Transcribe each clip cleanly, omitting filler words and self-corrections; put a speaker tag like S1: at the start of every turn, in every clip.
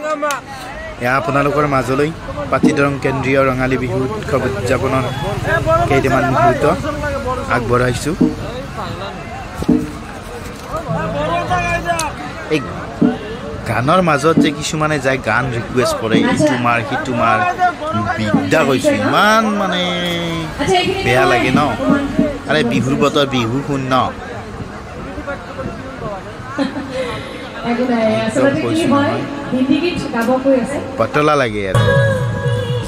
S1: এয়া আপোনালোকৰ মাজলৈ পাতিদৰং কেন্দ্ৰীয় ৰঙালী বিহু উৎসৱ উদযাপনৰ কেইটামান মুহূৰ্ত আগবঢ়াইছোঁ। এই গানৰ মাজত যে কিছুমানে যায় গান ৰিকুৱেষ্ট কৰে, ইটো মাৰ সিটো মাৰ, বিদ্যা কৈছোঁ, ইমান মানে বেয়া লাগে ন। আৰে বিহুৰ বতৰ, বিহু শুন ন। পতলা লাগে আৰু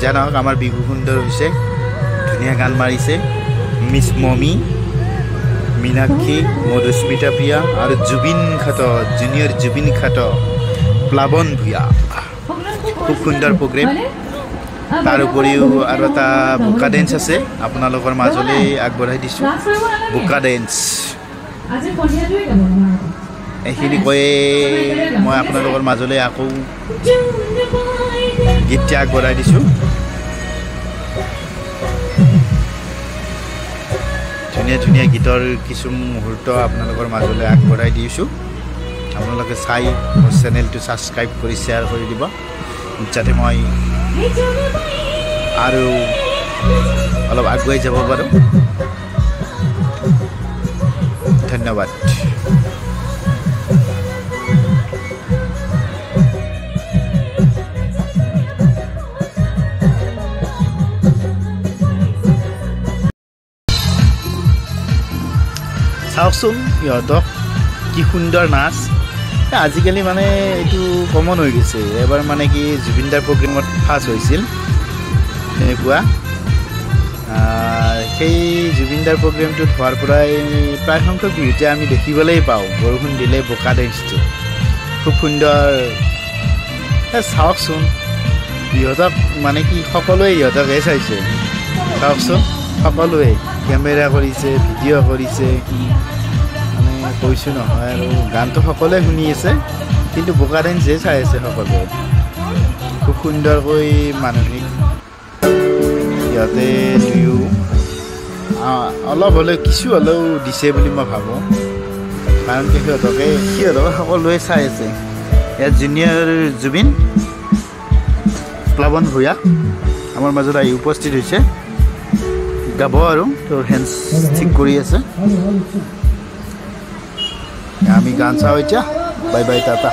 S1: যা নহওক, আমাৰ বিহু সুন্দৰ হৈছে, ধুনীয়া গান মাৰিছে মিছ মমি, মীনাক্ষী, মধুস্মিতা প্ৰিয়া আৰু জুবিন খাট, জুনিয়ৰ জুবিন খাট, প্লাৱন ভূঞা। খুব সুন্দৰ প্ৰগ্ৰেম। তাৰ উপৰিও আৰু এটা বোকা ডেন্স আছে, আপোনালোকৰ মাজলৈ আগবঢ়াই দিছোঁ। বোকা ডেন্স এইখিনি কৈয়ে মই আপোনালোকৰ মাজলৈ আকৌ গীতটি আগবঢ়াই দিছোঁ। ধুনীয়া ধুনীয়া গীতৰ কিছু মুহূৰ্ত আপোনালোকৰ মাজলৈ আগবঢ়াই দিছোঁ। আপোনালোকে চাই মোৰ চেনেলটো ছাবস্ক্ৰাইব কৰি শ্বেয়াৰ কৰি দিব, যাতে মই আৰু অলপ আগুৱাই যাব পাৰোঁ। ধন্যবাদ। চাওকচোন সিহঁতক কি সুন্দৰ নাচ। আজিকালি মানে এইটো কমন হৈ গৈছে। এবাৰ মানে কি জুবিনদাৰ প্ৰগ্ৰেমত ফাৰ্ষ্ট হৈছিল এনেকুৱা। সেই জুবিনদাৰ প্ৰগ্ৰেমটোত হোৱাৰ পৰাই প্ৰায় সংখ্যক বিহুতে আমি দেখিবলৈ পাওঁ বৰষুণ দিলে বোকা ডেন্সটো। খুব সুন্দৰ। চাওকচোন ইহঁতক মানে কি সকলোৱে ইহঁতকে চাইছে। চাওকচোন সকলোৱে কেমেৰা কৰিছে, ভিডিঅ' কৰিছে, মানে কৈছোঁ নহয় আৰু গানটো সকলোৱে শুনি আছে, কিন্তু বোকা ডেন্সহে চাই আছে সকলোৱে। খুব সুন্দৰকৈ মানসিক সিহঁতে দুয়ো অলপ হ'লেও কিছু হ'লেও দিছে বুলি মই ভাবোঁ, কাৰণ কি সিহঁতক সকলোৱে চাই আছে। ইয়াত জুনিয়ৰ জুবিন, প্লাৱন ভূঞা আমাৰ মাজত আহি উপস্থিত হৈছে। গাব আৰু তোৰ হেণ্ডছ ঠিক কৰি আছে। আমি গান চাওঁ এতিয়া। Bye bye, Tata.